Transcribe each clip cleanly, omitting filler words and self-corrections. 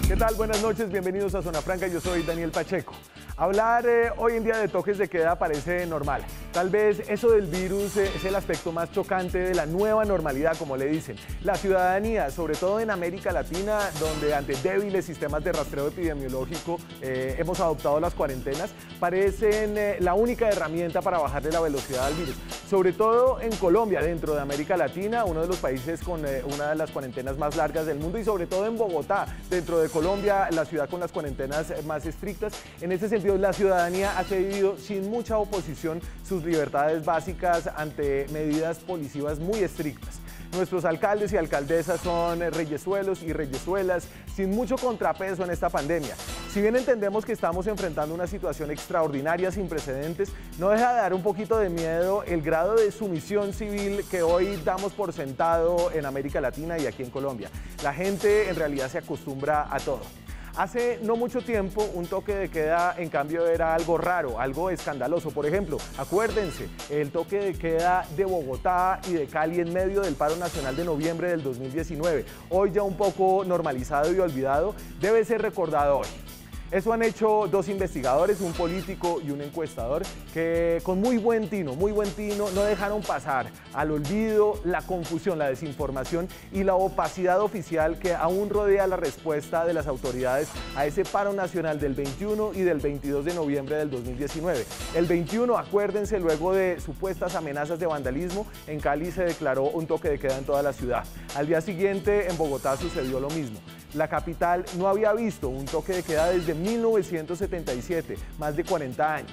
¿Qué tal? Buenas noches, bienvenidos a Zona Franca, yo soy Daniel Pacheco. Hablar hoy en día de toques de queda parece normal. Tal vez eso del virus es el aspecto más chocante de la nueva normalidad, como le dicen. La ciudadanía, sobre todo en América Latina, donde ante débiles sistemas de rastreo epidemiológico hemos adoptado las cuarentenas, parecen la única herramienta para bajarle la velocidad al virus. Sobre todo en Colombia, dentro de América Latina, uno de los países con una de las cuarentenas más largas del mundo, y sobre todo en Bogotá, dentro de Colombia, la ciudad con las cuarentenas más estrictas. En ese sentido, la ciudadanía ha cedido sin mucha oposición sus libertades básicas ante medidas policivas muy estrictas. Nuestros alcaldes y alcaldesas son reyesuelos y reyesuelas sin mucho contrapeso en esta pandemia. Si bien entendemos que estamos enfrentando una situación extraordinaria sin precedentes, no deja de dar un poquito de miedo el grado de sumisión civil que hoy damos por sentado en América Latina y aquí en Colombia. La gente en realidad se acostumbra a todo. Hace no mucho tiempo un toque de queda en cambio era algo raro, algo escandaloso. Por ejemplo, acuérdense, el toque de queda de Bogotá y de Cali en medio del paro nacional de noviembre del 2019. Hoy ya un poco normalizado y olvidado, debe ser recordado hoy. Eso han hecho dos investigadores, un político y un encuestador, que con muy buen tino, no dejaron pasar al olvido la confusión, la desinformación y la opacidad oficial que aún rodea la respuesta de las autoridades a ese paro nacional del 21 y del 22 de noviembre del 2019. El 21, acuérdense, luego de supuestas amenazas de vandalismo, en Cali se declaró un toque de queda en toda la ciudad. Al día siguiente, en Bogotá sucedió lo mismo. La capital no había visto un toque de queda desde 1977, más de 40 años.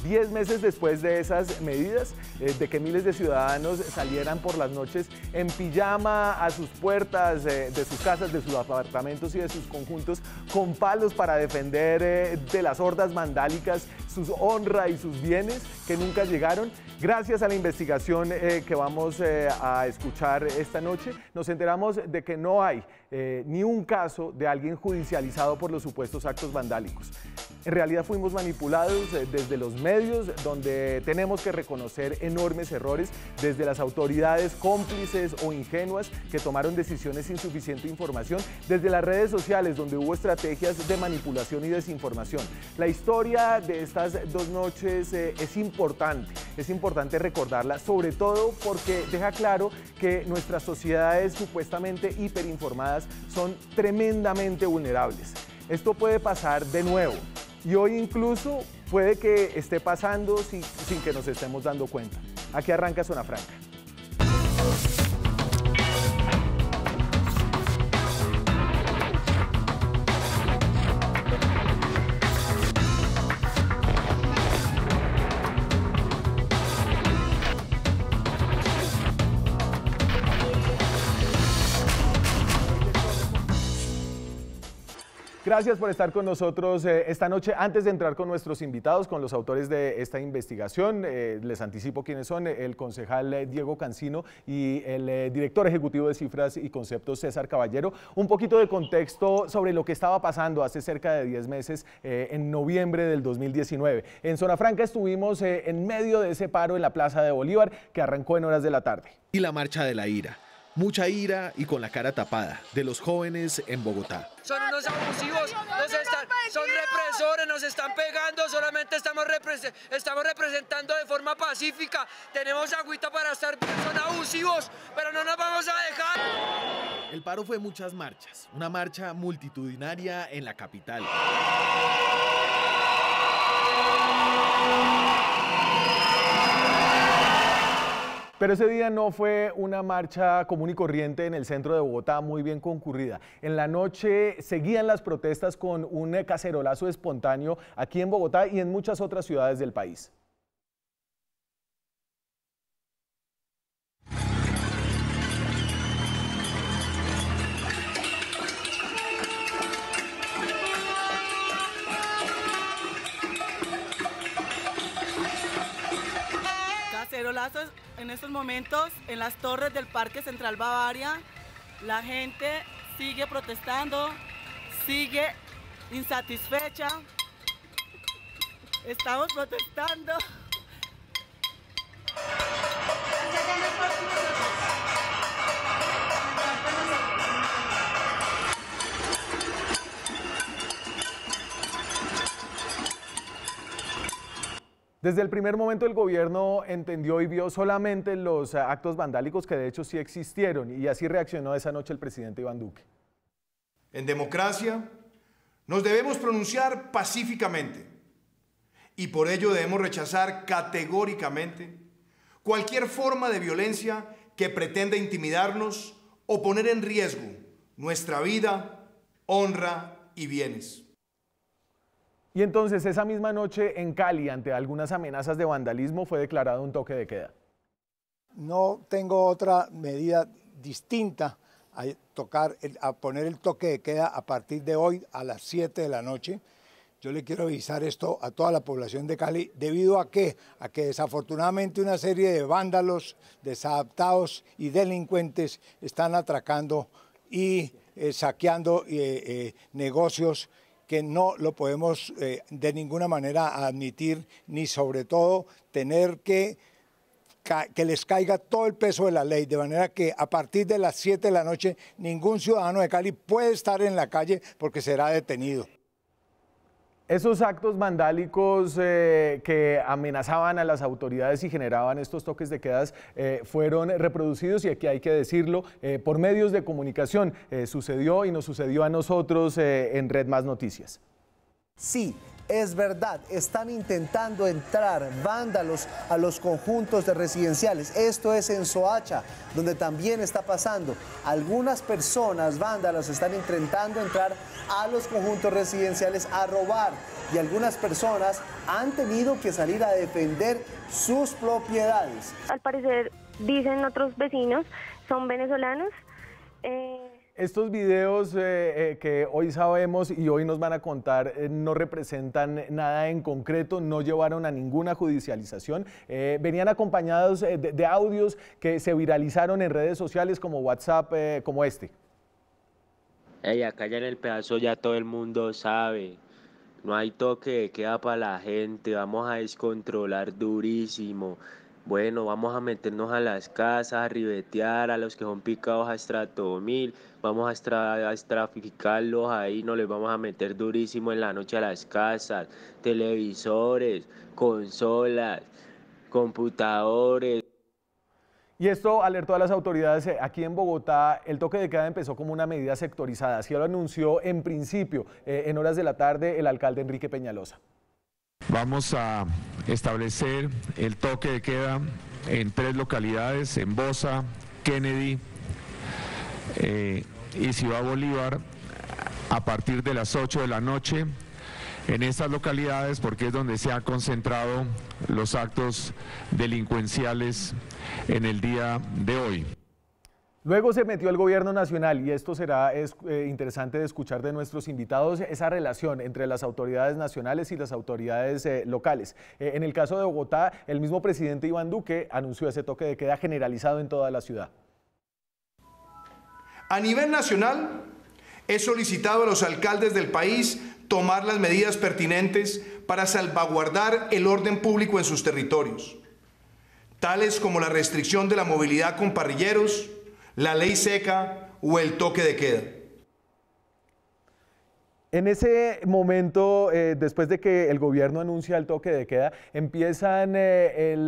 10 meses después de esas medidas, de que miles de ciudadanos salieran por las noches en pijama a sus puertas de sus casas, de sus apartamentos y de sus conjuntos, con palos para defender de las hordas vandálicas su honra y sus bienes que nunca llegaron. Gracias a la investigación que vamos a escuchar esta noche, nos enteramos de que no hay ni un caso de alguien judicializado por los supuestos actos vandálicos. En realidad fuimos manipulados desde los medios, donde tenemos que reconocer enormes errores, desde las autoridades cómplices o ingenuas que tomaron decisiones sin suficiente información, desde las redes sociales, donde hubo estrategias de manipulación y desinformación. La historia de estas dos noches es importante recordarla, sobre todo porque deja claro que nuestras sociedades supuestamente hiperinformadas son tremendamente vulnerables. Esto puede pasar de nuevo. Y hoy incluso puede que esté pasando sin que nos estemos dando cuenta. Aquí arranca Zona Franca. Gracias por estar con nosotros esta noche. Antes de entrar con nuestros invitados, con los autores de esta investigación, les anticipo quiénes son: el concejal Diego Cancino y el director ejecutivo de Cifras y Conceptos, César Caballero. Un poquito de contexto sobre lo que estaba pasando hace cerca de 10 meses, en noviembre del 2019. En Zona Franca estuvimos en medio de ese paro en la Plaza de Bolívar, que arrancó en horas de la tarde. Y la marcha de la ira. Mucha ira y con la cara tapada de los jóvenes en Bogotá. Son unos abusivos, son represores, nos están pegando, solamente estamos representando de forma pacífica. Tenemos agüita para estar bien, son abusivos, pero no nos vamos a dejar. El paro fue muchas marchas, una marcha multitudinaria en la capital. Pero ese día no fue una marcha común y corriente en el centro de Bogotá, muy bien concurrida. En la noche seguían las protestas con un cacerolazo espontáneo aquí en Bogotá y en muchas otras ciudades del país. Cacerolazos en estos momentos en las torres del Parque Central Bavaria. La gente sigue protestando, sigue insatisfecha. Estamos protestando. Desde el primer momento el gobierno entendió y vio solamente los actos vandálicos que de hecho sí existieron, y así reaccionó esa noche el presidente Iván Duque. En democracia nos debemos pronunciar pacíficamente y por ello debemos rechazar categóricamente cualquier forma de violencia que pretenda intimidarnos o poner en riesgo nuestra vida, honra y bienes. Y entonces esa misma noche en Cali, ante algunas amenazas de vandalismo, fue declarado un toque de queda. No tengo otra medida distinta a poner el toque de queda a partir de hoy a las 7 de la noche. Yo le quiero avisar esto a toda la población de Cali, ¿debido a qué? A que desafortunadamente una serie de vándalos, desadaptados y delincuentes están atracando y saqueando negocios que no lo podemos de ninguna manera admitir, ni sobre todo tener que les caiga todo el peso de la ley, de manera que a partir de las 7 de la noche ningún ciudadano de Cali puede estar en la calle porque será detenido. Esos actos vandálicos que amenazaban a las autoridades y generaban estos toques de quedas fueron reproducidos, y aquí hay que decirlo, por medios de comunicación. Sucedió y nos sucedió a nosotros en Red Más Noticias. Sí, es verdad, están intentando entrar vándalos a los conjuntos de residenciales. Esto es en Soacha, donde también está pasando. Algunas personas vándalos están intentando entrar a los conjuntos residenciales a robar, y algunas personas han tenido que salir a defender sus propiedades. Al parecer, dicen otros vecinos, son venezolanos. Estos videos que hoy sabemos y hoy nos van a contar no representan nada en concreto, no llevaron a ninguna judicialización, venían acompañados de audios que se viralizaron en redes sociales como WhatsApp, como este. Ey, acá ya en el pedazo ya todo el mundo sabe, no hay toque de queda para la gente, vamos a descontrolar durísimo. Bueno, vamos a meternos a las casas, a ribetear a los que son picados a estrato 1000, vamos a estratificarlos ahí, nos les vamos a meter durísimo en la noche a las casas, televisores, consolas, computadores. Y esto alertó a las autoridades. Aquí en Bogotá el toque de queda empezó como una medida sectorizada, así lo anunció en principio, en horas de la tarde, el alcalde Enrique Peñalosa. Vamos a establecer el toque de queda en 3 localidades, en Bosa, Kennedy y Ciudad Bolívar, a partir de las 8 de la noche, en estas localidades, porque es donde se han concentrado los actos delincuenciales en el día de hoy. Luego se metió el gobierno nacional, y esto será interesante de escuchar de nuestros invitados, esa relación entre las autoridades nacionales y las autoridades locales. En el caso de Bogotá, el mismo presidente Iván Duque anunció ese toque de queda generalizado en toda la ciudad. A nivel nacional, he solicitado a los alcaldes del país tomar las medidas pertinentes para salvaguardar el orden público en sus territorios, tales como la restricción de la movilidad con parrilleros, la ley seca o el toque de queda. En ese momento, después de que el gobierno anuncia el toque de queda, empiezan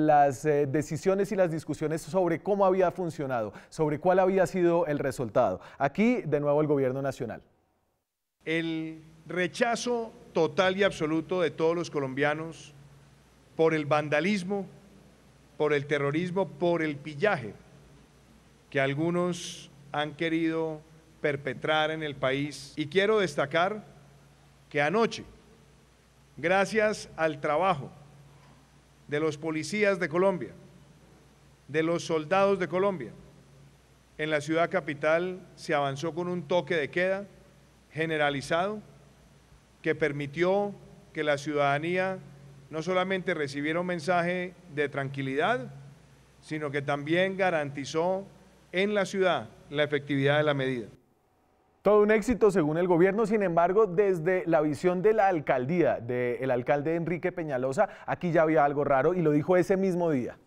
las decisiones y las discusiones sobre cómo había funcionado, sobre cuál había sido el resultado. Aquí, de nuevo, el gobierno nacional. El rechazo total y absoluto de todos los colombianos por el vandalismo, por el terrorismo, por el pillaje que algunos han querido perpetrar en el país. Y quiero destacar que anoche, gracias al trabajo de los policías de Colombia, de los soldados de Colombia, en la ciudad capital se avanzó con un toque de queda generalizado que permitió que la ciudadanía no solamente recibiera un mensaje de tranquilidad, sino que también garantizó en la ciudad la efectividad de la medida. Todo un éxito según el gobierno. Sin embargo, desde la visión de la alcaldía, del alcalde Enrique Peñalosa, aquí ya había algo raro, y lo dijo ese mismo día.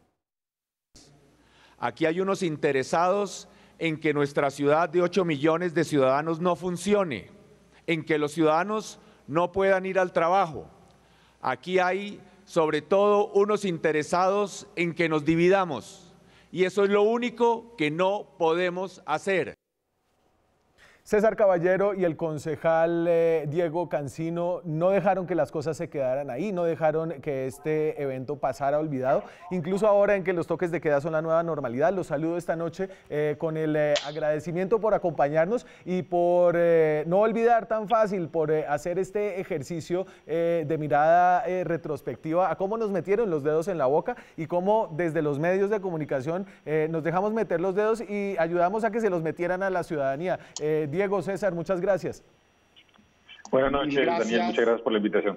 Aquí hay unos interesados en que nuestra ciudad de 8 millones de ciudadanos no funcione, en que los ciudadanos no puedan ir al trabajo. Aquí hay sobre todo unos interesados en que nos dividamos. Y eso es lo único que no podemos hacer. César Caballero y el concejal Diego Cancino no dejaron que las cosas se quedaran ahí, no dejaron que este evento pasara olvidado, incluso ahora en que los toques de queda son la nueva normalidad. Los saludo esta noche con el agradecimiento por acompañarnos y por no olvidar tan fácil, por hacer este ejercicio de mirada retrospectiva a cómo nos metieron los dedos en la boca y cómo desde los medios de comunicación nos dejamos meter los dedos y ayudamos a que se los metieran a la ciudadanía. Diego, César, muchas gracias. Buenas noches, Daniel, muchas gracias por la invitación.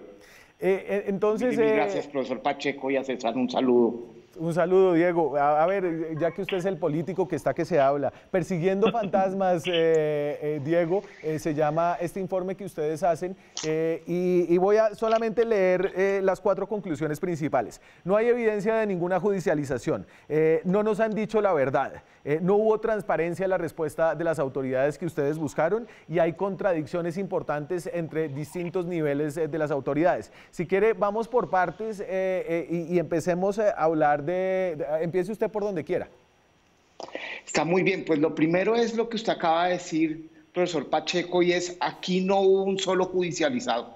Entonces, gracias, profesor Pacheco, y a César un saludo. Un saludo, Diego. A ver, ya que usted es el político que está que se habla, persiguiendo fantasmas, Diego, se llama este informe que ustedes hacen y voy a solamente leer las 4 conclusiones principales. No hay evidencia de ninguna judicialización, no nos han dicho la verdad, no hubo transparencia en la respuesta de las autoridades que ustedes buscaron y hay contradicciones importantes entre distintos niveles de las autoridades. Si quiere, vamos por partes y empecemos a hablar empiece usted por donde quiera. Está muy bien, pues lo primero es lo que usted acaba de decir, profesor Pacheco, y es: aquí no hubo un solo judicializado.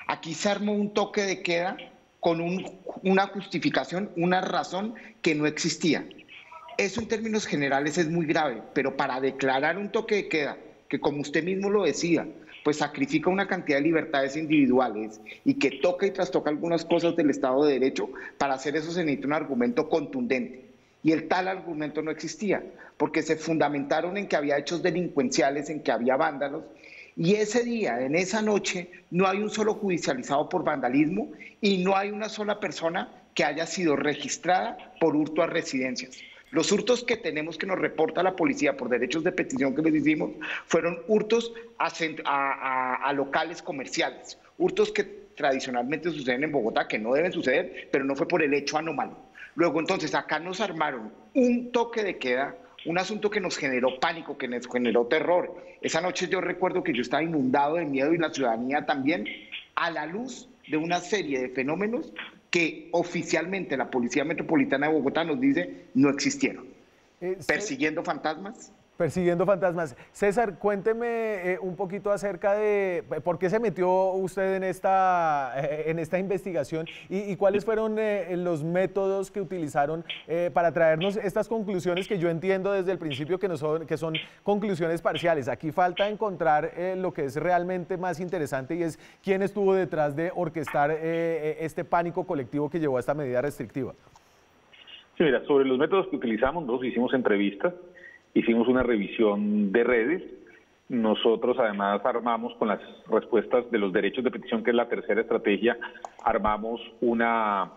Aquí se armó un toque de queda con una justificación, una razón que no existía. Eso en términos generales es muy grave, pero para declarar un toque de queda, que como usted mismo lo decía, pues sacrifica una cantidad de libertades individuales y que toca y trastoca algunas cosas del Estado de Derecho, para hacer eso se necesita un argumento contundente. Y el tal argumento no existía, porque se fundamentaron en que había hechos delincuenciales, en que había vándalos, y ese día, en esa noche, no hay un solo judicializado por vandalismo y no hay una sola persona que haya sido registrada por hurto a residencias. Los hurtos que tenemos, que nos reporta la policía por derechos de petición que les hicimos, fueron hurtos a locales comerciales, hurtos que tradicionalmente suceden en Bogotá, que no deben suceder, pero no fue por el hecho anómalo. Luego, entonces, acá nos armaron un toque de queda, un asunto que nos generó pánico, que nos generó terror. Esa noche yo recuerdo que yo estaba inundado de miedo y la ciudadanía también, a la luz de una serie de fenómenos que oficialmente la Policía Metropolitana de Bogotá nos dice no existieron. ¿Persiguiendo fantasmas? Persiguiendo fantasmas. César, cuénteme un poquito acerca de por qué se metió usted en esta investigación y cuáles fueron los métodos que utilizaron para traernos estas conclusiones que yo entiendo desde el principio que son conclusiones parciales. Aquí falta encontrar lo que es realmente más interesante y es quién estuvo detrás de orquestar este pánico colectivo que llevó a esta medida restrictiva. Sí, mira, sobre los métodos que utilizamos, nosotros hicimos entrevistas, hicimos una revisión de redes. Nosotros además armamos con las respuestas de los derechos de petición, que es la tercera estrategia, armamos una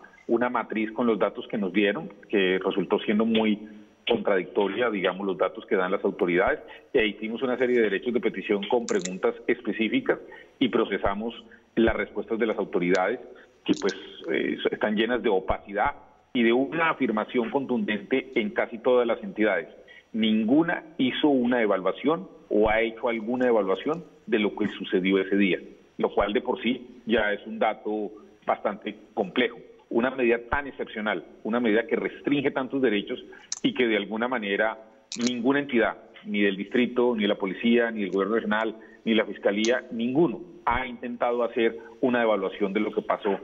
matriz con los datos que nos dieron, que resultó siendo muy contradictoria, digamos, los datos que dan las autoridades, e hicimos una serie de derechos de petición con preguntas específicas y procesamos las respuestas de las autoridades, que pues están llenas de opacidad y de una afirmación contundente en casi todas las entidades. Ninguna hizo una evaluación o ha hecho alguna evaluación de lo que sucedió ese día, lo cual de por sí ya es un dato bastante complejo. Una medida tan excepcional, una medida que restringe tantos derechos y que de alguna manera ninguna entidad, ni del distrito, ni la policía, ni el gobierno regional, ni la fiscalía, ninguno ha intentado hacer una evaluación de lo que pasó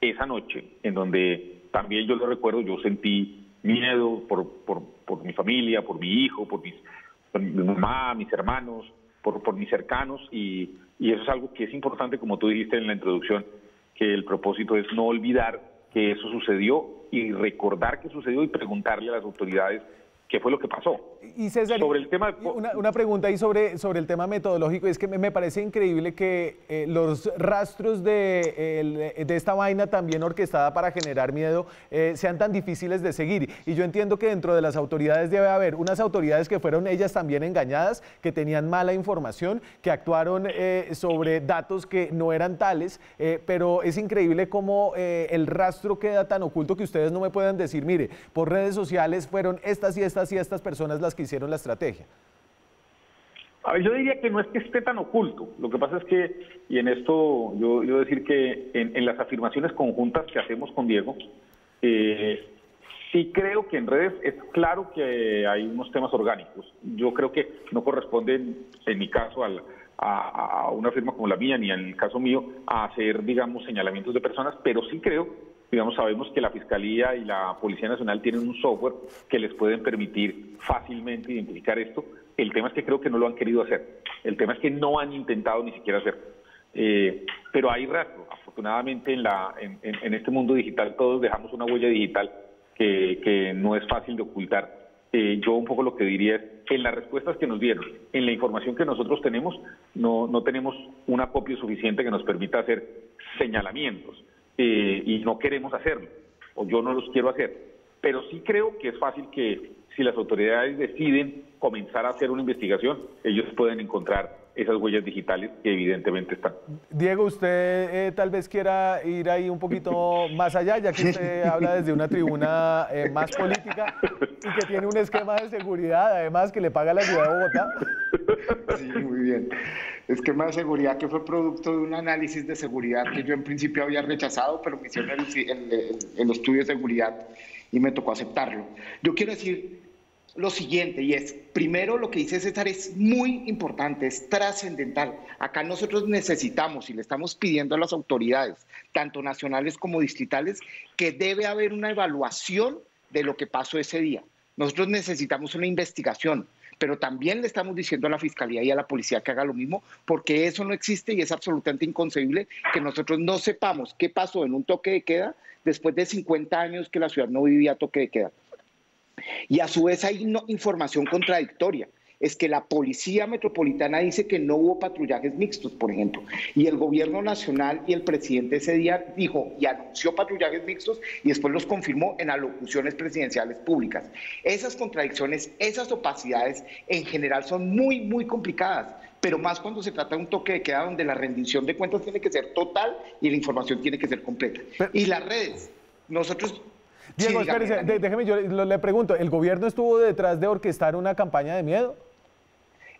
esa noche, en donde también yo lo recuerdo, yo sentí miedo por mi familia, por mi hijo, por mi mamá, mis hermanos, por mis cercanos, y eso es algo que es importante, como tú dijiste en la introducción, que el propósito es no olvidar que eso sucedió y recordar que sucedió y preguntarle a las autoridades qué fue lo que pasó. Y César, sobre el tema, una pregunta ahí sobre el tema metodológico, es que me parece increíble que los rastros de esta vaina también orquestada para generar miedo sean tan difíciles de seguir. Y yo entiendo que dentro de las autoridades debe haber unas autoridades que fueron ellas también engañadas, que tenían mala información, que actuaron sobre datos que no eran tales, pero es increíble cómo el rastro queda tan oculto que ustedes no me puedan decir, mire, por redes sociales fueron estas y estas personas las que hicieron la estrategia. A ver, yo diría que no es que esté tan oculto. Lo que pasa es que, y en esto yo decir que en las afirmaciones conjuntas que hacemos con Diego, sí creo que en redes es claro que hay unos temas orgánicos. Yo creo que no corresponden, en mi caso, a una firma como la mía, ni en el caso mío, a hacer, digamos, señalamientos de personas, pero sí creo, digamos, sabemos que la Fiscalía y la Policía Nacional tienen un software que les pueden permitir fácilmente identificar esto. El tema es que creo que no lo han querido hacer. El tema es que no han intentado ni siquiera hacerlo. Pero hay rastro. Afortunadamente en este mundo digital todos dejamos una huella digital que no es fácil de ocultar. Yo un poco lo que diría es, en las respuestas que nos dieron, en la información que nosotros tenemos, no tenemos un acopio suficiente que nos permita hacer señalamientos y no queremos hacerlo, o yo no los quiero hacer. Pero sí creo que es fácil que si las autoridades deciden comenzar a hacer una investigación, ellos pueden encontrar esas huellas digitales que evidentemente están. Diego, usted tal vez quiera ir ahí un poquito más allá, ya que usted habla desde una tribuna más política y que tiene un esquema de seguridad, además, que le paga la ciudad de Bogotá. Sí, muy bien. Esquema de seguridad que fue producto de un análisis de seguridad que yo en principio había rechazado, pero me hicieron el estudio de seguridad y me tocó aceptarlo. Yo quiero decir lo siguiente, y es, primero lo que dice César es muy importante, es trascendental. Acá nosotros necesitamos y le estamos pidiendo a las autoridades, tanto nacionales como distritales, que debe haber una evaluación de lo que pasó ese día. Nosotros necesitamos una investigación, pero también le estamos diciendo a la Fiscalía y a la Policía que haga lo mismo, porque eso no existe y es absolutamente inconcebible que nosotros no sepamos qué pasó en un toque de queda después de 50 años que la ciudad no vivía toque de queda. Y a su vez hay información contradictoria. Es que la Policía Metropolitana dice que no hubo patrullajes mixtos, por ejemplo, y el Gobierno Nacional y el presidente ese día dijo y anunció patrullajes mixtos y después los confirmó en alocuciones presidenciales públicas. Esas contradicciones, esas opacidades en general son muy, muy complicadas, pero más cuando se trata de un toque de queda donde la rendición de cuentas tiene que ser total y la información tiene que ser completa. Y las redes, nosotros... Diego, sí, espérese, déjeme, yo le pregunto, ¿el gobierno estuvo detrás de orquestar una campaña de miedo?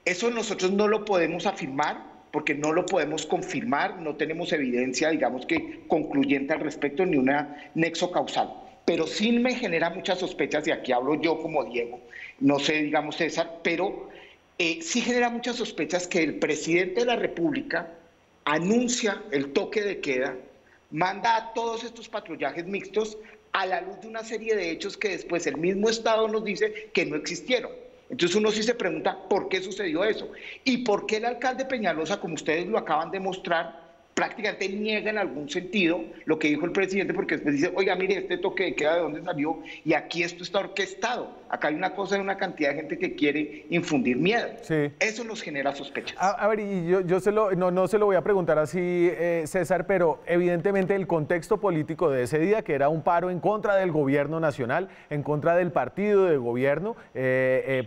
Eso nosotros no lo podemos afirmar porque no lo podemos confirmar, no tenemos evidencia, digamos que concluyente al respecto, ni un nexo causal. Pero sí me genera muchas sospechas, y aquí hablo yo como Diego, no sé, digamos César, pero sí genera muchas sospechas que el presidente de la República anuncia el toque de queda, manda a todos estos patrullajes mixtos a la luz de una serie de hechos que después el mismo Estado nos dice que no existieron. Entonces uno sí se pregunta por qué sucedió eso y por qué el alcalde Peñalosa, como ustedes lo acaban de mostrar, prácticamente niega en algún sentido lo que dijo el presidente, porque después dice, oiga, mire, este toque de queda de dónde salió y aquí esto está orquestado. Acá hay una cosa de una cantidad de gente que quiere infundir miedo. Sí. Eso nos genera sospechas. A ver, y yo no se lo voy a preguntar así, César, pero evidentemente el contexto político de ese día, que era un paro en contra del gobierno nacional, en contra del partido de gobierno,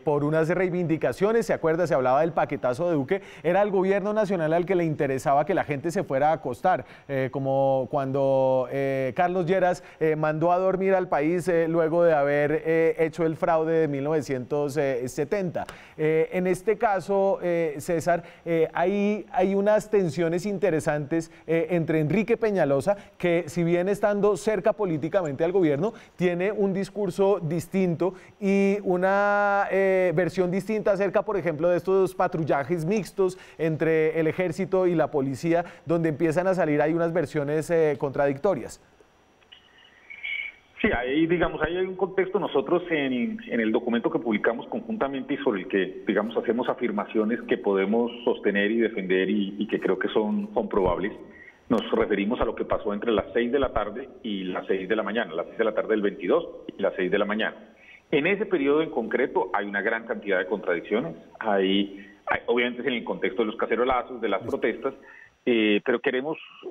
por unas reivindicaciones, ¿se acuerda? Se hablaba del paquetazo de Duque, era el gobierno nacional al que le interesaba que la gente se fuera a acostar, como cuando Carlos Lleras mandó a dormir al país luego de haber hecho el fraude de 1970. En este caso, César, hay unas tensiones interesantes entre Enrique Peñalosa, que si bien estando cerca políticamente al gobierno, tiene un discurso distinto y una versión distinta acerca, por ejemplo, de estos patrullajes mixtos entre el ejército y la policía, donde empiezan a salir hay unas versiones contradictorias. Sí, ahí digamos, ahí hay un contexto. Nosotros en el documento que publicamos conjuntamente y sobre el que, digamos, hacemos afirmaciones que podemos sostener y defender y que creo que son comprobables, nos referimos a lo que pasó entre las 6 de la tarde y las 6 de la mañana, las 6 de la tarde del 22 y las 6 de la mañana. En ese periodo en concreto hay una gran cantidad de contradicciones, obviamente es en el contexto de los cacerolazos, de las protestas, pero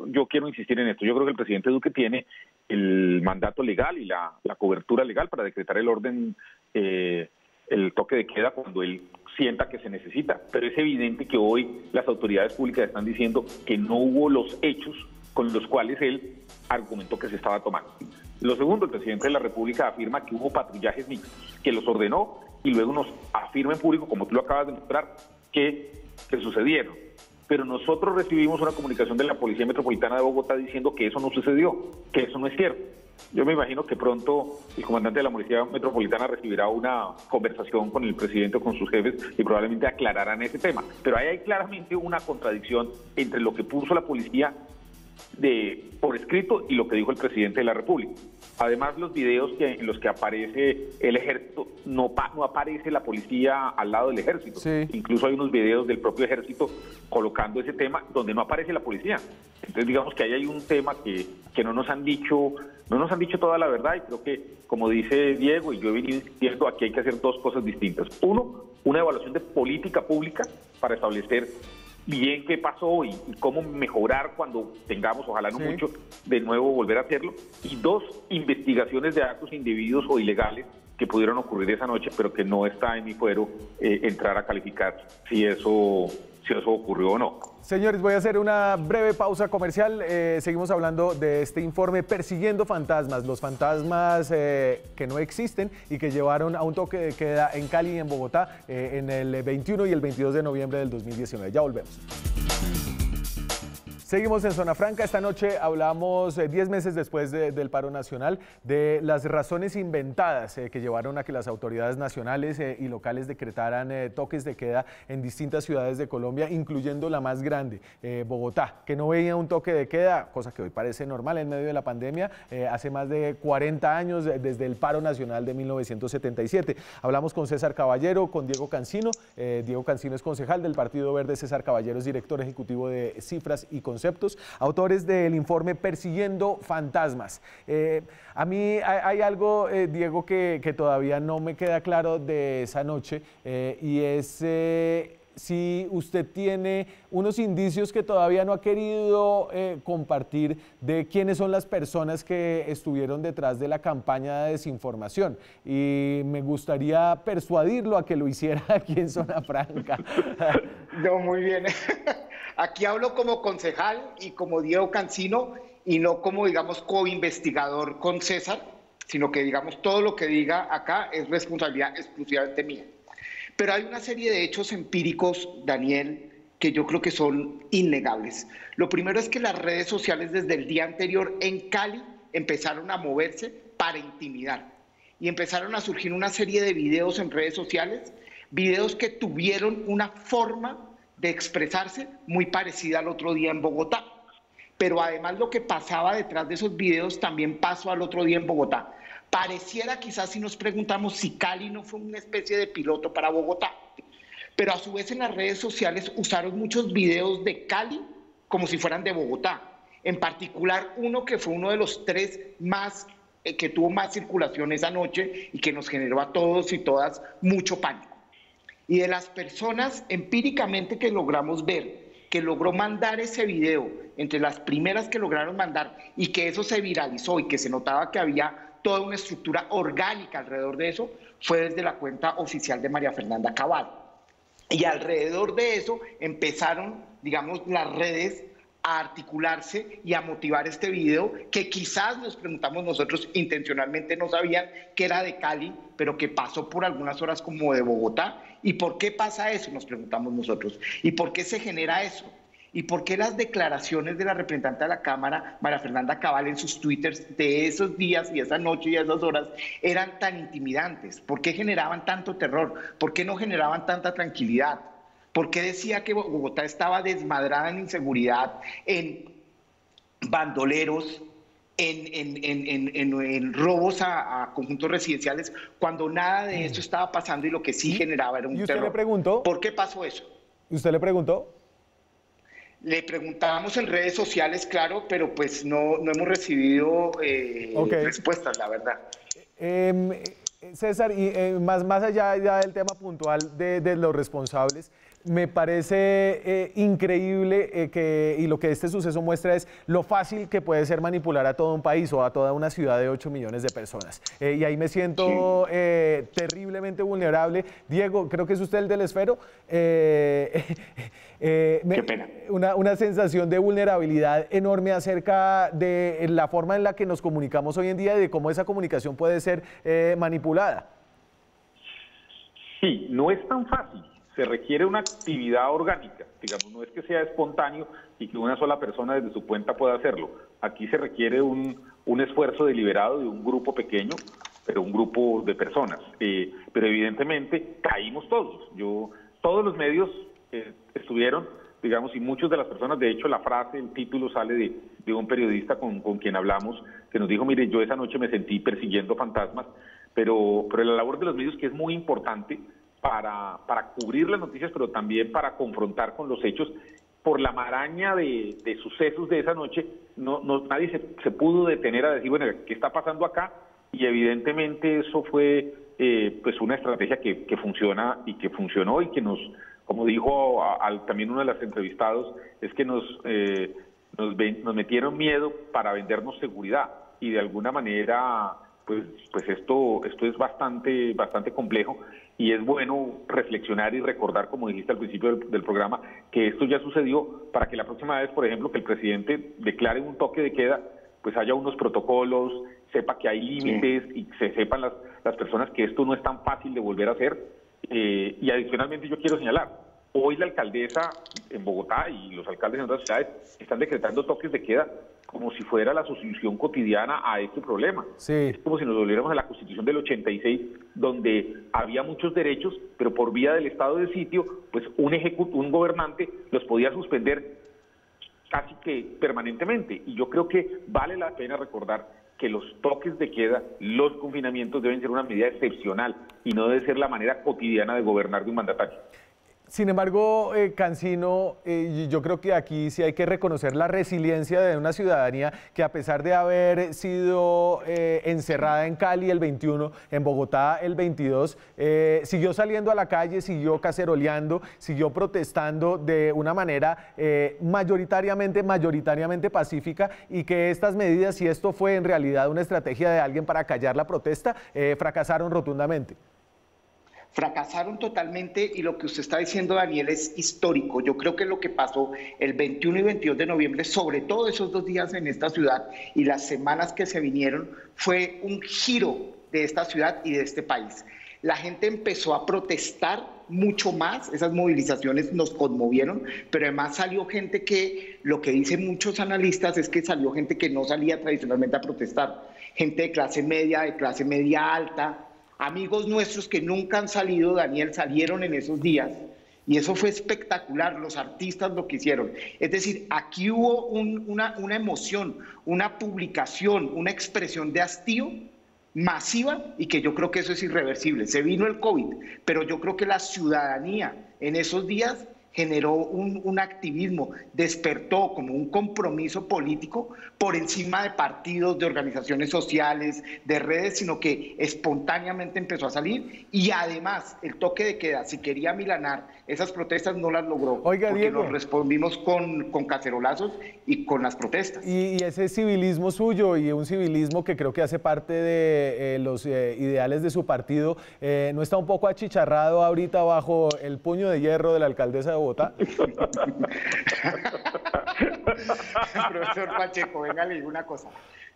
yo quiero insistir en esto. Yo creo que el presidente Duque tiene el mandato legal y la cobertura legal para decretar el orden, el toque de queda cuando él sienta que se necesita. Pero es evidente que hoy las autoridades públicas están diciendo que no hubo los hechos con los cuales él argumentó que se estaba tomando. Lo segundo, el presidente de la República afirma que hubo patrullajes mixtos, que los ordenó y luego nos afirma en público, como tú lo acabas de mostrar, que que sucedieron. Pero nosotros recibimos una comunicación de la Policía Metropolitana de Bogotá diciendo que eso no sucedió, que eso no es cierto. Yo me imagino que pronto el comandante de la Policía Metropolitana recibirá una conversación con el presidente o con sus jefes y probablemente aclararán ese tema. Pero ahí hay claramente una contradicción entre lo que puso la policía por escrito y lo que dijo el presidente de la República. Además, los videos en los que aparece el ejército, no aparece la policía al lado del ejército. Sí. Incluso hay unos videos del propio ejército colocando ese tema donde no aparece la policía. Entonces, digamos que ahí hay un tema que no nos han dicho toda la verdad, y creo que, como dice Diego, y yo he venido insistiendo, aquí hay que hacer dos cosas distintas. Uno, una evaluación de política pública para establecer bien qué pasó y cómo mejorar cuando tengamos, ojalá no mucho, de nuevo volver a hacerlo. Y dos, investigaciones de actos indebidos o ilegales que pudieron ocurrir esa noche, pero que no está en mi fuero entrar a calificar si eso ocurrió o no. Señores, voy a hacer una breve pausa comercial. Seguimos hablando de este informe Persiguiendo Fantasmas, los fantasmas que no existen y que llevaron a un toque de queda en Cali y en Bogotá en el 21 y el 22 de noviembre del 2019. Ya volvemos. Seguimos en Zona Franca. Esta noche hablamos, 10 meses después del paro nacional, de las razones inventadas que llevaron a que las autoridades nacionales y locales decretaran toques de queda en distintas ciudades de Colombia, incluyendo la más grande, Bogotá, que no veía un toque de queda, cosa que hoy parece normal en medio de la pandemia, hace más de 40 años, desde el paro nacional de 1977. Hablamos con César Caballero, con Diego Cancino. Diego Cancino es concejal del Partido Verde, César Caballero es director ejecutivo de Cifras y Conceptos, autores del informe Persiguiendo Fantasmas. A mí hay algo, Diego, que todavía no me queda claro de esa noche, y es si usted tiene unos indicios que todavía no ha querido compartir de quiénes son las personas que estuvieron detrás de la campaña de desinformación, y me gustaría persuadirlo a que lo hiciera aquí en Zona Franca. No, muy bien. Aquí hablo como concejal y como Diego Cancino, y no como, digamos, co-investigador con César, sino que, digamos, todo lo que diga acá es responsabilidad exclusivamente mía. Pero hay una serie de hechos empíricos, Daniel, que yo creo que son innegables. Lo primero es que las redes sociales desde el día anterior en Cali empezaron a moverse para intimidar. Y empezaron a surgir una serie de videos en redes sociales, videos que tuvieron una forma de expresarse muy parecida al otro día en Bogotá. Pero además lo que pasaba detrás de esos videos también pasó al otro día en Bogotá. Pareciera quizás, si nos preguntamos, si Cali no fue una especie de piloto para Bogotá. Pero a su vez en las redes sociales usaron muchos videos de Cali como si fueran de Bogotá. En particular uno que fue uno de los 3 más que tuvo más circulación esa noche y que nos generó a todos y todas mucho pánico. Y de las personas empíricamente que logramos ver, que logró mandar ese video, entre las primeras que lograron mandar, y que eso se viralizó y que se notaba que había toda una estructura orgánica alrededor de eso, fue desde la cuenta oficial de María Fernanda Cabal. Y alrededor de eso empezaron, digamos, las redes a articularse y a motivar este video, que quizás nos preguntamos nosotros, intencionalmente no sabían que era de Cali, pero que pasó por algunas horas como de Bogotá. ¿Y por qué pasa eso? Nos preguntamos nosotros. ¿Y por qué se genera eso? ¿Y por qué las declaraciones de la representante de la Cámara, María Fernanda Cabal, en sus twitters de esos días y esa noche y esas horas eran tan intimidantes? ¿Por qué generaban tanto terror? ¿Por qué no generaban tanta tranquilidad? ¿Por qué decía que Bogotá estaba desmadrada en inseguridad, en bandoleros, en robos a conjuntos residenciales, cuando nada de eso estaba pasando y lo que sí generaba era un terror? ¿Y usted le preguntó? ¿Por qué pasó eso? ¿Usted le preguntó? Le preguntábamos en redes sociales, claro, pero pues no hemos recibido respuestas, la verdad. César, y más allá ya del tema puntual de los responsables, me parece increíble y lo que este suceso muestra es lo fácil que puede ser manipular a todo un país o a toda una ciudad de 8 millones de personas. Y ahí me siento terriblemente vulnerable. Diego, creo que es usted el del esfero. Qué pena. Una sensación de vulnerabilidad enorme acerca de la forma en la que nos comunicamos hoy en día y de cómo esa comunicación puede ser manipulada. Sí, no es tan fácil. se requiere una actividad orgánica, digamos, no es que sea espontáneo y que una sola persona desde su cuenta pueda hacerlo. Aquí se requiere un esfuerzo deliberado de un grupo pequeño, pero un grupo de personas. Pero evidentemente caímos todos. Todos los medios estuvieron, digamos, y muchas de las personas, de hecho la frase, el título sale de un periodista con quien hablamos, que nos dijo, mire, yo esa noche me sentí persiguiendo fantasmas, pero la labor de los medios, que es muy importante para cubrir las noticias, pero también para confrontar con los hechos, por la maraña de sucesos de esa noche, nadie se pudo detener a decir, bueno, ¿qué está pasando acá? Y evidentemente eso fue pues una estrategia que funciona y que funcionó y que nos, como dijo también uno de los entrevistados, es que nos metieron miedo para vendernos seguridad, y de alguna manera pues esto es bastante complejo, y es bueno reflexionar y recordar, como dijiste al principio del programa, que esto ya sucedió, para que la próxima vez, por ejemplo, que el presidente declare un toque de queda, pues haya unos protocolos, sepa que hay límites, y se sepan las personas que esto no es tan fácil de volver a hacer. Y adicionalmente yo quiero señalar, hoy la alcaldesa en Bogotá y los alcaldes en otras ciudades están decretando toques de queda como si fuera la solución cotidiana a este problema. Sí. Es como si nos volviéramos a la Constitución del 86, donde había muchos derechos, pero por vía del estado de sitio, pues un gobernante los podía suspender casi que permanentemente. Y yo creo que vale la pena recordar que los toques de queda, los confinamientos deben ser una medida excepcional y no debe ser la manera cotidiana de gobernar de un mandatario. Sin embargo, Cancino, yo creo que aquí sí hay que reconocer la resiliencia de una ciudadanía que, a pesar de haber sido encerrada en Cali el 21, en Bogotá el 22, siguió saliendo a la calle, siguió caceroleando, siguió protestando de una manera mayoritariamente pacífica, y que estas medidas, si esto fue en realidad una estrategia de alguien para callar la protesta, fracasaron rotundamente. Fracasaron totalmente, y lo que usted está diciendo, Daniel, es histórico. Yo creo que lo que pasó el 21 y 22 de noviembre, sobre todo esos 2 días en esta ciudad y las semanas que se vinieron, fue un giro de esta ciudad y de este país. La gente empezó a protestar mucho más, esas movilizaciones nos conmovieron, pero además salió gente que, lo que dicen muchos analistas es que salió gente que no salía tradicionalmente a protestar, gente de clase media alta, amigos nuestros que nunca han salido, Daniel, salieron en esos días, y eso fue espectacular, los artistas lo que hicieron. Es decir, aquí hubo una emoción, una publicación, una expresión de hastío masiva, y que yo creo que eso es irreversible. Se vino el COVID, pero yo creo que la ciudadanía en esos días generó un activismo, despertó como un compromiso político por encima de partidos, de organizaciones sociales, de redes, sino que espontáneamente empezó a salir. Y además el toque de queda, si quería milanar esas protestas, no las logró. Oiga, porque Diego, nos respondimos con cacerolazos y con las protestas. Y ese civilismo suyo, y un civilismo que creo que hace parte de los ideales de su partido, ¿no está un poco achicharrado ahorita bajo el puño de hierro de la alcaldesa de Bogotá? Profesor Pacheco, venga, le digo una cosa.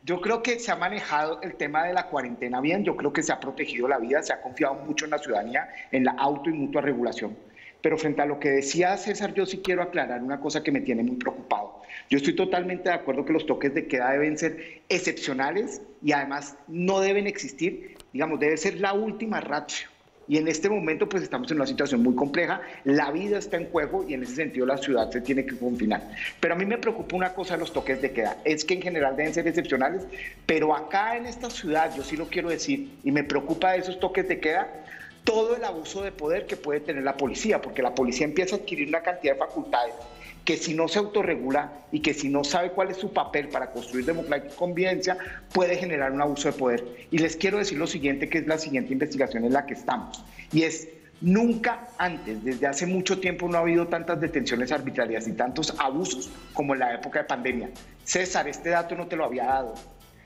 Yo creo que se ha manejado el tema de la cuarentena bien, yo creo que se ha protegido la vida, se ha confiado mucho en la ciudadanía, en la auto y mutua regulación. Pero frente a lo que decía César, yo sí quiero aclarar una cosa que me tiene muy preocupado. Yo estoy totalmente de acuerdo que los toques de queda deben ser excepcionales y además no deben existir, digamos, debe ser la última ratio. Y en este momento pues estamos en una situación muy compleja, la vida está en juego y en ese sentido la ciudad se tiene que confinar. Pero a mí me preocupa una cosa de los toques de queda, es que en general deben ser excepcionales, pero acá en esta ciudad, yo sí lo quiero decir, y me preocupa de esos toques de queda, todo el abuso de poder que puede tener la policía, porque la policía empieza a adquirir una cantidad de facultades que si no se autorregula y que si no sabe cuál es su papel para construir democracia y convivencia, puede generar un abuso de poder. Y les quiero decir lo siguiente, que es la siguiente investigación en la que estamos, y es: nunca antes, desde hace mucho tiempo, no ha habido tantas detenciones arbitrarias y tantos abusos como en la época de pandemia. César, este dato no te lo había dado.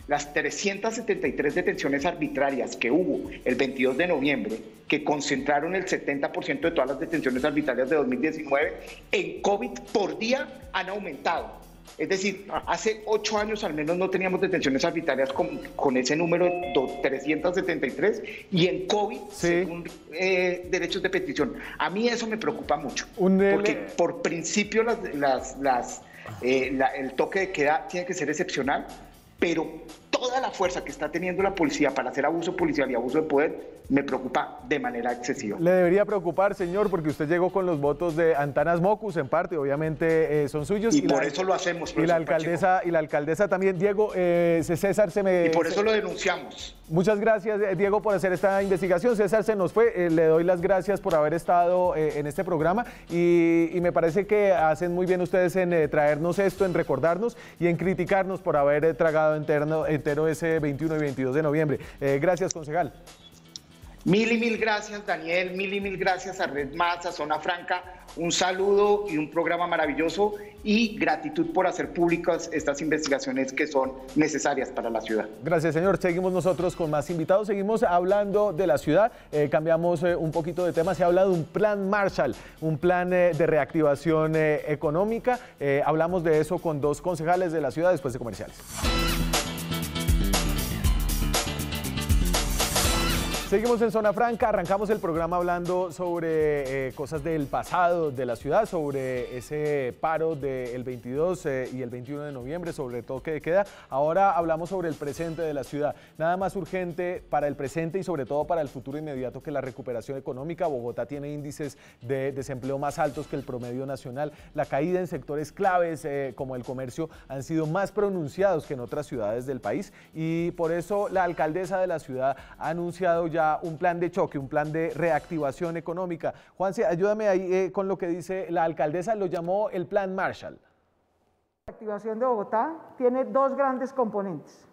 Las 373 detenciones arbitrarias que hubo el 22 de noviembre, que concentraron el 70% de todas las detenciones arbitrarias de 2019, en COVID por día han aumentado. Es decir, hace 8 años al menos no teníamos detenciones arbitrarias con ese número de 373 y en COVID, según derechos de petición. A mí eso me preocupa mucho, porque por principio el toque de queda tiene que ser excepcional, pero toda la fuerza que está teniendo la policía para hacer abuso policial y abuso de poder me preocupa de manera excesiva. Le debería preocupar, señor, porque usted llegó con los votos de Antanas Mocus, en parte, obviamente son suyos. Y por eso lo hacemos, y la alcaldesa también. Diego, César se me... Y por eso lo denunciamos. Muchas gracias, Diego, por hacer esta investigación. César se nos fue. Le doy las gracias por haber estado en este programa y me parece que hacen muy bien ustedes en traernos esto, en recordarnos y en criticarnos por haber tragado entero ese 21 y 22 de noviembre. Gracias, concejal. Mil y mil gracias, Daniel, mil y mil gracias a Red Más, a Zona Franca, un saludo y un programa maravilloso y gratitud por hacer públicas estas investigaciones que son necesarias para la ciudad. Gracias, señor. Seguimos nosotros con más invitados, seguimos hablando de la ciudad, cambiamos un poquito de tema, se habla de un plan Marshall, un plan de reactivación económica, hablamos de eso con 2 concejales de la ciudad después de comerciales. Seguimos en Zona Franca, arrancamos el programa hablando sobre cosas del pasado de la ciudad, sobre ese paro del 22 y el 21 de noviembre, sobre toque de queda. Ahora hablamos sobre el presente de la ciudad. Nada más urgente para el presente y sobre todo para el futuro inmediato que la recuperación económica. Bogotá tiene índices de desempleo más altos que el promedio nacional. La caída en sectores claves como el comercio han sido más pronunciados que en otras ciudades del país y por eso la alcaldesa de la ciudad ha anunciado ya un plan de choque, un plan de reactivación económica. Juanse, ayúdame ahí con lo que dice la alcaldesa, lo llamó el plan Marshall. La reactivación de Bogotá tiene 2 grandes componentes.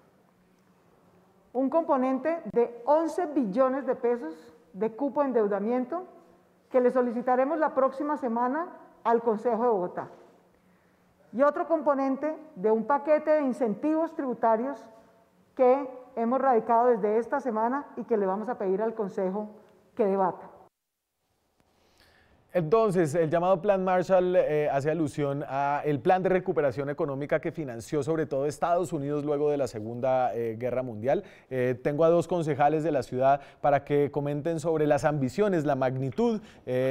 Un componente de 11 billones de pesos de cupo de endeudamiento que le solicitaremos la próxima semana al Consejo de Bogotá. Y otro componente de un paquete de incentivos tributarios que hemos radicado desde esta semana y que le vamos a pedir al Consejo que debata. Entonces, el llamado Plan Marshall hace alusión al plan de recuperación económica que financió sobre todo Estados Unidos luego de la Segunda Guerra Mundial. Tengo a 2 concejales de la ciudad para que comenten sobre las ambiciones, la magnitud,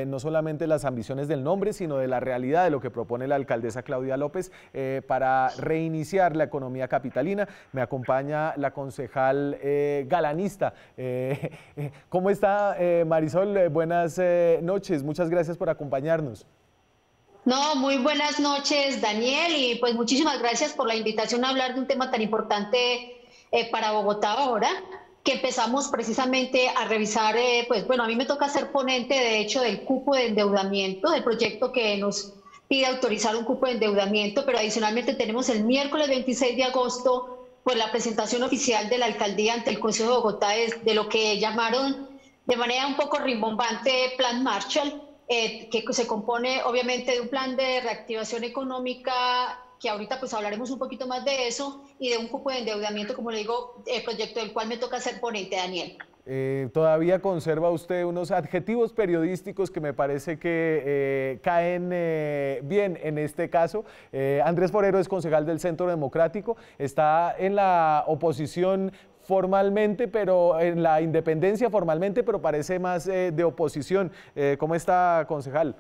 no solamente las ambiciones del nombre, sino de la realidad de lo que propone la alcaldesa Claudia López para reiniciar la economía capitalina. Me acompaña la concejal galanista. ¿Cómo está, Marisol? Buenas noches, muchas gracias por acompañarnos. No, muy buenas noches, Daniel, y pues muchísimas gracias por la invitación a hablar de un tema tan importante para Bogotá ahora, que empezamos precisamente a revisar, pues bueno, a mí me toca ser ponente de hecho del cupo de endeudamiento, del proyecto que nos pide autorizar un cupo de endeudamiento, pero adicionalmente tenemos el miércoles 26 de agosto pues la presentación oficial de la alcaldía ante el Consejo de Bogotá de lo que llamaron de manera un poco rimbombante Plan Marshall, que se compone obviamente de un plan de reactivación económica, que ahorita pues hablaremos un poquito más de eso, y de un cupo de endeudamiento, como le digo, proyecto del cual me toca ser ponente, Daniel. Todavía conserva usted unos adjetivos periodísticos que me parece que caen bien en este caso. Andrés Forero es concejal del Centro Democrático, está en la oposición formalmente, pero en la independencia formalmente, pero parece más de oposición. ¿Cómo está, concejal?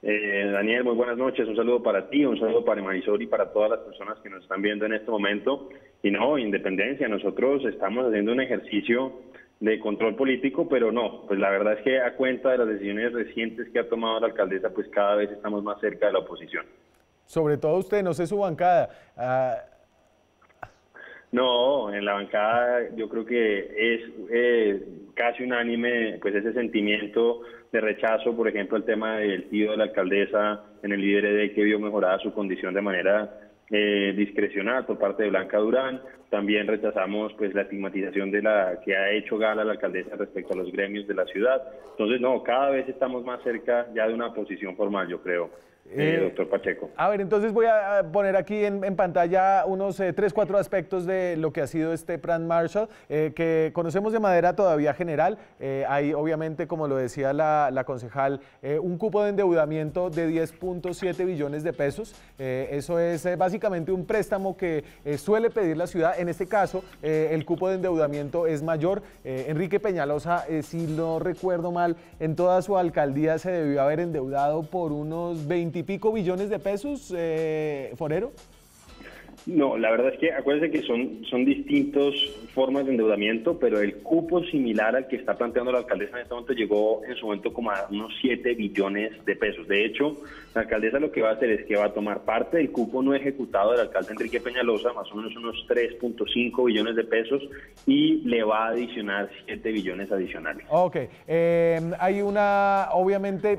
Daniel, muy buenas noches. Un saludo para ti, un saludo para Marisol y para todas las personas que nos están viendo en este momento. Y no, independencia, nosotros estamos haciendo un ejercicio de control político, pero no, pues la verdad es que a cuenta de las decisiones recientes que ha tomado la alcaldesa, pues cada vez estamos más cerca de la oposición. Sobre todo usted, no sé su bancada. No, en la bancada yo creo que es casi unánime pues ese sentimiento de rechazo, por ejemplo, el tema del tío de la alcaldesa en el IRD que vio mejorada su condición de manera discrecional por parte de Blanca Durán. También rechazamos pues la estigmatización de la que ha hecho gala la alcaldesa respecto a los gremios de la ciudad. Entonces, no, cada vez estamos más cerca ya de una posición formal, yo creo. doctor Pacheco. A ver, entonces voy a poner aquí en pantalla unos 3, 4 aspectos de lo que ha sido este Plan Marshall, que conocemos de manera todavía general. Hay obviamente, como lo decía la concejal, un cupo de endeudamiento de 10.7 billones de pesos. Eso es básicamente un préstamo que suele pedir la ciudad. En este caso, el cupo de endeudamiento es mayor. Enrique Peñalosa, si no recuerdo mal, en toda su alcaldía se debió haber endeudado por unos 20 y pico billones de pesos, Forero. No, la verdad es que acuérdense que son distintas formas de endeudamiento, pero el cupo similar al que está planteando la alcaldesa en este momento llegó en su momento como a unos 7 billones de pesos. De hecho, la alcaldesa lo que va a hacer es que va a tomar parte del cupo no ejecutado del alcalde Enrique Peñalosa, más o menos unos 3.5 billones de pesos, y le va a adicionar 7 billones adicionales. Ok, hay una, obviamente,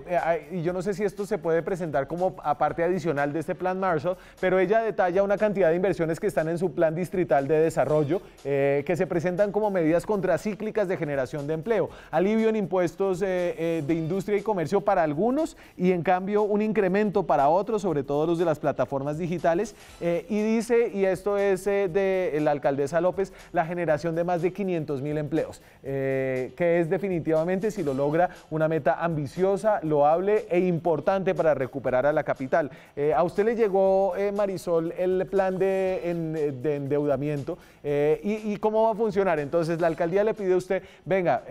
y yo no sé si esto se puede presentar como aparte adicional de este Plan Marshall, pero ella detalla una cantidad de inversiones que están en su plan distrital de desarrollo, que se presentan como medidas contracíclicas de generación de empleo, alivio en impuestos de industria y comercio para algunos y en cambio un incremento para otros, sobre todo los de las plataformas digitales, y dice, y esto es de la alcaldesa López, la generación de más de 500.000 empleos, que es definitivamente, si lo logra, una meta ambiciosa, loable e importante para recuperar a la capital. ¿A usted le llegó, Marisol, el plan de endeudamiento y cómo va a funcionar? Entonces la alcaldía le pide a usted, venga,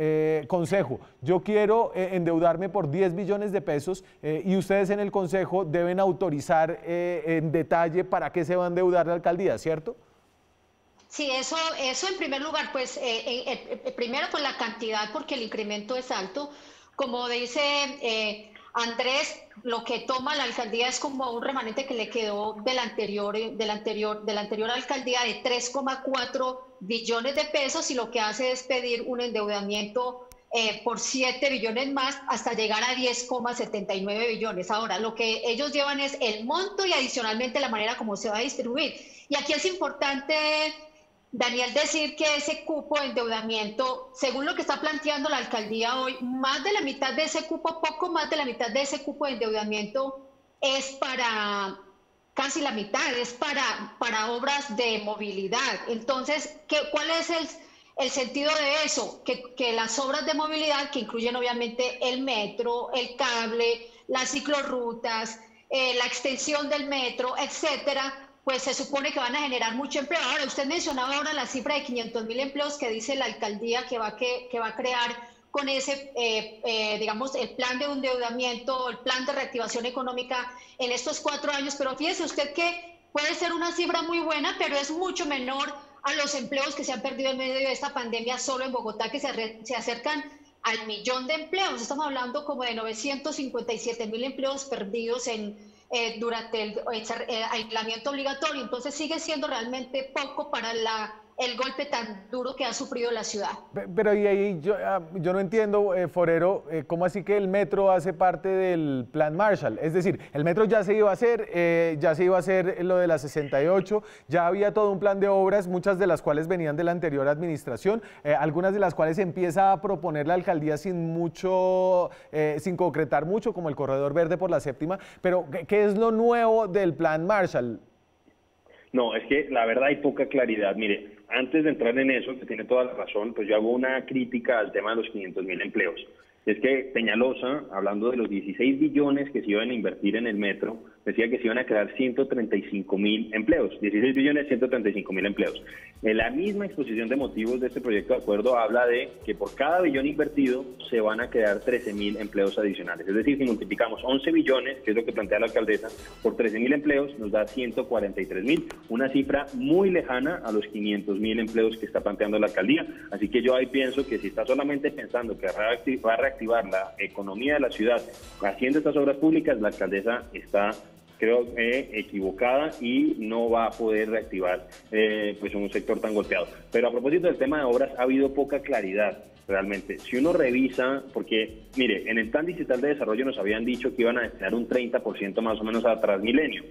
consejo, yo quiero endeudarme por 10 billones de pesos y ustedes en el consejo deben autorizar en detalle para qué se va a endeudar la alcaldía, ¿cierto? Sí, eso en primer lugar, pues primero con la cantidad, porque el incremento es alto. Como dice Andrés, lo que toma la alcaldía es como un remanente que le quedó de la anterior alcaldía de 3,4 billones de pesos, y lo que hace es pedir un endeudamiento por 7 billones más hasta llegar a 10,79 billones. Ahora, lo que ellos llevan es el monto y adicionalmente la manera como se va a distribuir. Y aquí es importante, Daniel, decir que ese cupo de endeudamiento, según lo que está planteando la alcaldía hoy, más de la mitad de ese cupo, poco más de la mitad de ese cupo de endeudamiento es para, casi la mitad, es para obras de movilidad. Entonces, ¿cuál es el sentido de eso? Que las obras de movilidad, que incluyen obviamente el metro, el cable, las ciclorrutas, la extensión del metro, etcétera, pues se supone que van a generar mucho empleo. Ahora, usted mencionaba ahora la cifra de 500.000 empleos que dice la alcaldía que va a crear con ese, digamos, el plan de endeudamiento, el plan de reactivación económica en estos 4 años. Pero fíjese usted que puede ser una cifra muy buena, pero es mucho menor a los empleos que se han perdido en medio de esta pandemia solo en Bogotá, que se acercan al 1.000.000 de empleos. Estamos hablando como de 957.000 empleos perdidos durante el aislamiento obligatorio. Entonces sigue siendo realmente poco para el golpe tan duro que ha sufrido la ciudad. Pero y ahí yo no entiendo, Forero, ¿cómo así que el metro hace parte del Plan Marshall? Es decir, el metro ya se iba a hacer, lo de la 68, ya había todo un plan de obras, muchas de las cuales venían de la anterior administración, algunas de las cuales empieza a proponer la alcaldía sin concretar mucho, como el corredor verde por la séptima. Pero, ¿qué es lo nuevo del Plan Marshall? No, es que la verdad hay poca claridad. Mire, antes de entrar en eso, que tiene toda la razón, pues yo hago una crítica al tema de los 500.000 empleos. Es que Peñalosa, hablando de los 16 billones que se iban a invertir en el metro, decía que se iban a crear 135.000 empleos. 16 billones, 135.000 empleos. En la misma exposición de motivos de este proyecto de acuerdo habla de que por cada billón invertido se van a crear 13.000 empleos adicionales. Es decir, si multiplicamos 11 billones, que es lo que plantea la alcaldesa, por 13.000 empleos nos da 143.000, una cifra muy lejana a los 500.000 empleos que está planteando la alcaldía. Así que yo ahí pienso que si está solamente pensando que va a reactivar la economía de la ciudad haciendo estas obras públicas, la alcaldesa está, creo, equivocada y no va a poder reactivar pues un sector tan golpeado. Pero a propósito del tema de obras, ha habido poca claridad realmente. Si uno revisa, porque mire, en el plan digital de desarrollo nos habían dicho que iban a destinar un 30% más o menos a Transmilenio,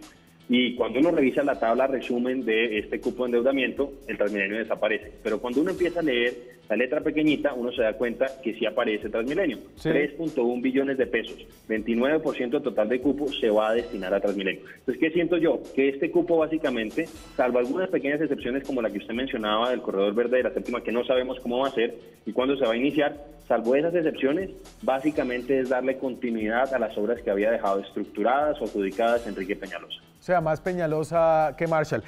Y cuando uno revisa la tabla resumen de este cupo de endeudamiento, el Transmilenio desaparece. Pero cuando uno empieza a leer la letra pequeñita, uno se da cuenta que sí aparece Transmilenio. Sí. 3.1 billones de pesos, 29% total de cupo se va a destinar a Transmilenio. Entonces, ¿qué siento yo? Que este cupo básicamente, salvo algunas pequeñas excepciones como la que usted mencionaba del Corredor Verde de la Séptima, que no sabemos cómo va a ser y cuándo se va a iniciar, salvo esas excepciones, básicamente es darle continuidad a las obras que había dejado estructuradas o adjudicadas Enrique Peñalosa. O sea, más Peñalosa que Marshall.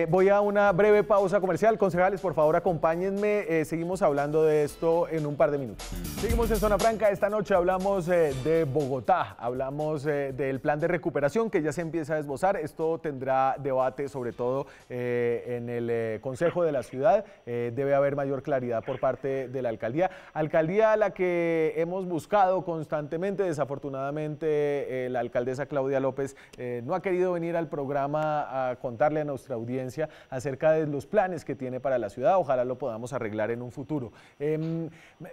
Voy a una breve pausa comercial. Concejales, por favor, acompáñenme. Seguimos hablando de esto en un par de minutos. Seguimos en Zona Franca. Esta noche hablamos de Bogotá. Hablamos del plan de recuperación que ya se empieza a esbozar. Esto tendrá debate, sobre todo en el Consejo de la Ciudad. Debe haber mayor claridad por parte de la alcaldía. Alcaldía a la que hemos buscado constantemente. Desafortunadamente, la alcaldesa Claudia López no ha querido venir al programa a contarle a nuestra audiencia acerca de los planes que tiene para la ciudad. Ojalá lo podamos arreglar en un futuro.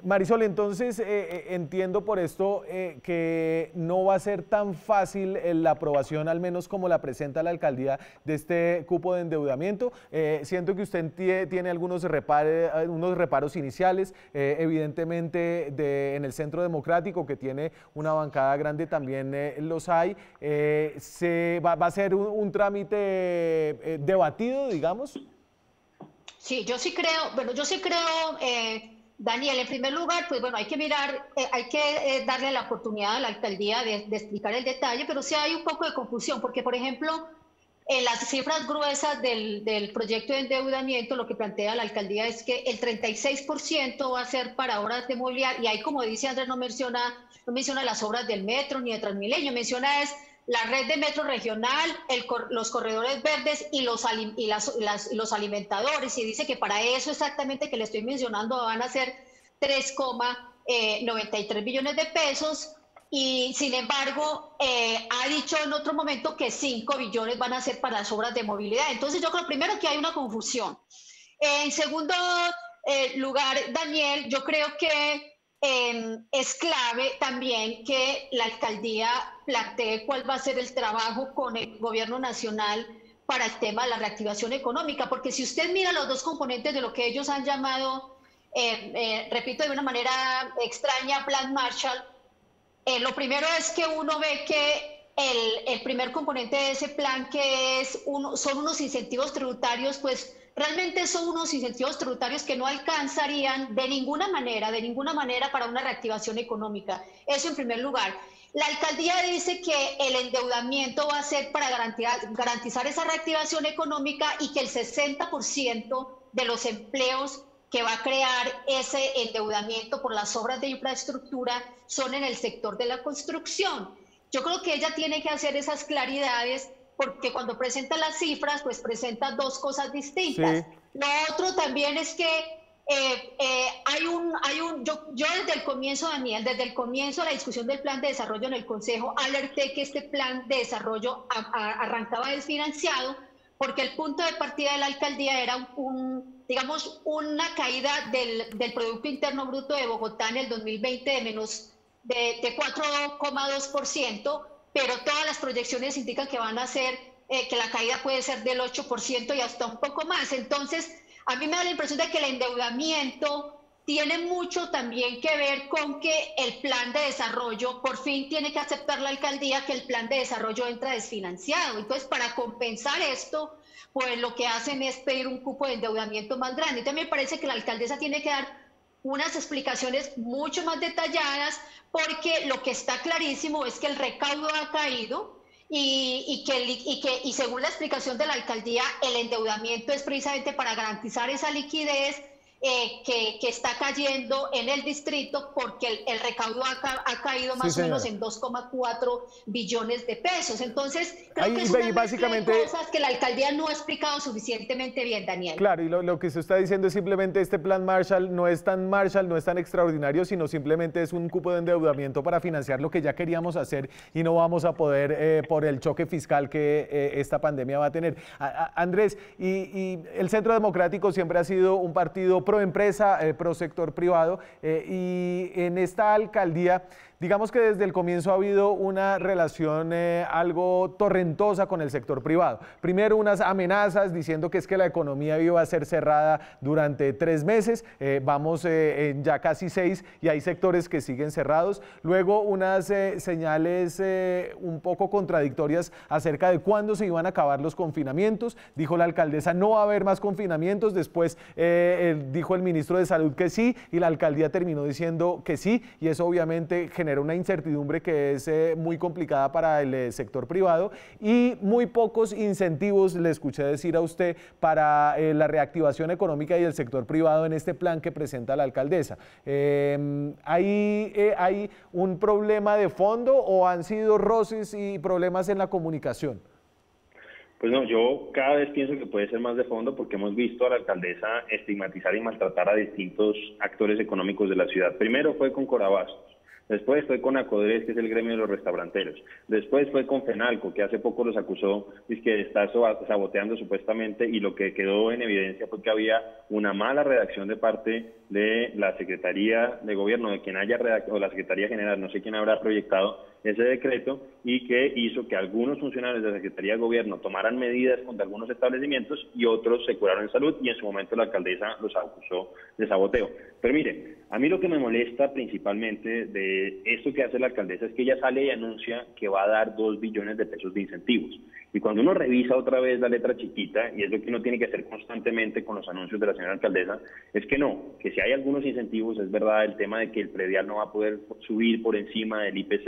Marisol, entonces entiendo por esto que no va a ser tan fácil la aprobación, al menos como la presenta la alcaldía, de este cupo de endeudamiento. Siento que usted tiene algunos reparos iniciales, evidentemente en el Centro Democrático, que tiene una bancada grande, también los hay. ¿Va a ser un trámite debatido, digamos? Sí, yo sí creo, Daniel, en primer lugar, pues bueno, hay que mirar, hay que darle la oportunidad a la alcaldía de explicar el detalle, pero sí hay un poco de confusión, porque por ejemplo, en las cifras gruesas del proyecto de endeudamiento, lo que plantea la alcaldía es que el 36% va a ser para obras de movilidad, y ahí, como dice Andrés, no menciona las obras del metro ni de Transmilenio, menciona es la red de metro regional, los corredores verdes y los alimentadores, y dice que para eso exactamente que le estoy mencionando van a ser 3,93 billones de pesos, y sin embargo ha dicho en otro momento que 5 billones van a ser para las obras de movilidad. Entonces yo creo primero que hay una confusión. En segundo lugar, Daniel, yo creo que es clave también que la alcaldía plantee cuál va a ser el trabajo con el gobierno nacional para el tema de la reactivación económica, porque si usted mira los dos componentes de lo que ellos han llamado, repito de una manera extraña, Plan Marshall, lo primero es que uno ve que el primer componente de ese plan, que son unos incentivos tributarios, pues realmente son unos incentivos tributarios que no alcanzarían de ninguna manera para una reactivación económica. Eso en primer lugar. La alcaldía dice que el endeudamiento va a ser para garantizar esa reactivación económica y que el 60% de los empleos que va a crear ese endeudamiento por las obras de infraestructura son en el sector de la construcción. Yo creo que ella tiene que hacer esas claridades, porque cuando presenta las cifras, pues presenta dos cosas distintas. Sí. Lo otro también es que yo desde el comienzo, Daniel, desde el comienzo de la discusión del plan de desarrollo en el Consejo, alerté que este plan de desarrollo arrancaba desfinanciado, porque el punto de partida de la alcaldía era digamos, una caída del Producto Interno Bruto de Bogotá en el 2020 de 4,2%, pero todas las proyecciones indican que van a ser, que la caída puede ser del 8% y hasta un poco más. Entonces, a mí me da la impresión de que el endeudamiento tiene mucho también que ver con que el plan de desarrollo, por fin tiene que aceptar la alcaldía que el plan de desarrollo entra desfinanciado. Entonces, para compensar esto, pues lo que hacen es pedir un cupo de endeudamiento más grande. Entonces, me parece que la alcaldesa tiene que dar unas explicaciones mucho más detalladas, porque lo que está clarísimo es que el recaudo ha caído y según la explicación de la alcaldía, el endeudamiento es precisamente para garantizar esa liquidez que está cayendo en el distrito, porque el recaudo ha caído más o menos en 2,4 billones de pesos. Entonces, creo que es una básicamente mezcla de cosas que la alcaldía no ha explicado suficientemente bien, Daniel. Claro, y lo que se está diciendo es simplemente este plan Marshall no es tan extraordinario, sino simplemente es un cupo de endeudamiento para financiar lo que ya queríamos hacer y no vamos a poder por el choque fiscal que esta pandemia va a tener. Andrés, y el Centro Democrático siempre ha sido un partido pro empresa, pro sector privado, y en esta alcaldía Digamos que desde el comienzo ha habido una relación algo torrentosa con el sector privado. Primero unas amenazas diciendo que es que la economía iba a ser cerrada durante 3 meses, vamos en ya casi 6 y hay sectores que siguen cerrados. Luego unas señales un poco contradictorias acerca de cuándo se iban a acabar los confinamientos. Dijo la alcaldesa no va a haber más confinamientos, después dijo el ministro de Salud que sí y la alcaldía terminó diciendo que sí, y eso obviamente genera una incertidumbre que es muy complicada para el sector privado y muy pocos incentivos, le escuché decir a usted, para la reactivación económica y el sector privado en este plan que presenta la alcaldesa. ¿Hay un problema de fondo o han sido roces y problemas en la comunicación? Pues no, yo cada vez pienso que puede ser más de fondo porque hemos visto a la alcaldesa estigmatizar y maltratar a distintos actores económicos de la ciudad. Primero fue con Corabastos. Después fue con Acodres, que es el gremio de los restauranteros. Después fue con Fenalco, que hace poco los acusó de que está saboteando supuestamente, y lo que quedó en evidencia fue que había una mala redacción de parte de la Secretaría de Gobierno, de quien haya redactado, o la Secretaría General, no sé quién habrá proyectado ese decreto, y que hizo que algunos funcionarios de la Secretaría de Gobierno tomaran medidas contra algunos establecimientos y otros se curaron en salud, y en su momento la alcaldesa los acusó de saboteo. Pero mire, a mí lo que me molesta principalmente de esto que hace la alcaldesa es que ella sale y anuncia que va a dar 2 billones de pesos de incentivos. Y cuando uno revisa otra vez la letra chiquita, y es lo que uno tiene que hacer constantemente con los anuncios de la señora alcaldesa, es que no, que si hay algunos incentivos, es verdad el tema de que el predial no va a poder subir por encima del IPC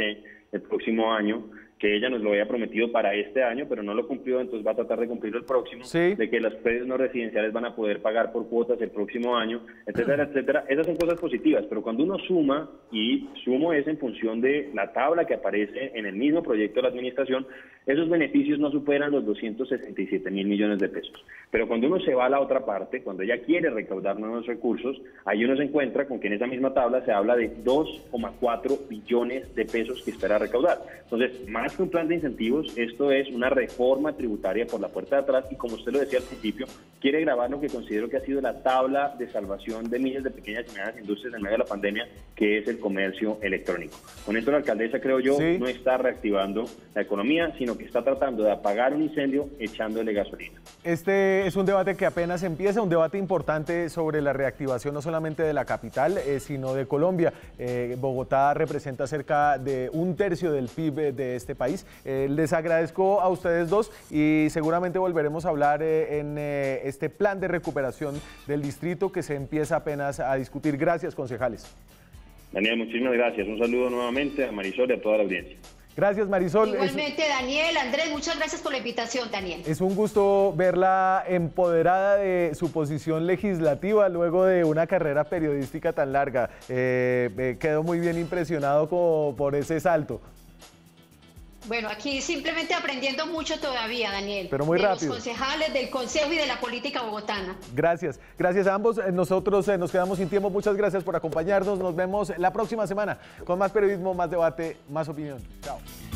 el próximo año, que ella nos lo había prometido para este año, pero no lo cumplió, entonces va a tratar de cumplirlo el próximo, sí, de que los predios no residenciales van a poder pagar por cuotas el próximo año, etcétera, etcétera. Esas son cosas positivas, pero cuando uno suma, y sumo es en función de la tabla que aparece en el mismo proyecto de la administración, esos beneficios no superan los 267.000 millones de pesos. Pero cuando uno se va a la otra parte, cuando ella quiere recaudar nuevos recursos, ahí uno se encuentra con que en esa misma tabla se habla de 2,4 billones de pesos que espera recaudar. Entonces, más que un plan de incentivos, esto es una reforma tributaria por la puerta de atrás, y como usted lo decía al principio, quiere grabar lo que considero que ha sido la tabla de salvación de miles de pequeñas y medianas industrias en medio de la pandemia, que es el comercio electrónico. Con esto la alcaldesa, creo yo, no está reactivando la economía, sino que está tratando de apagar un incendio echándole gasolina. Este es un debate que apenas empieza, un debate importante sobre la reactivación no solamente de la capital, sino de Colombia. Bogotá representa cerca de 1/3 del PIB de este país. Les agradezco a ustedes dos y seguramente volveremos a hablar en este plan de recuperación del distrito que se empieza apenas a discutir. Gracias, concejales. Daniel, muchísimas gracias. Un saludo nuevamente a Marisol y a toda la audiencia. Gracias, Marisol. Igualmente, Daniel, Andrés, muchas gracias por la invitación, Daniel. Es un gusto verla empoderada de su posición legislativa luego de una carrera periodística tan larga. Quedo muy bien impresionado por ese salto. Bueno, aquí simplemente aprendiendo mucho todavía, Daniel. Pero muy rápido. De los concejales, del Consejo y de la política bogotana. Gracias. Gracias a ambos. Nosotros nos quedamos sin tiempo. Muchas gracias por acompañarnos. Nos vemos la próxima semana con más periodismo, más debate, más opinión. Chao.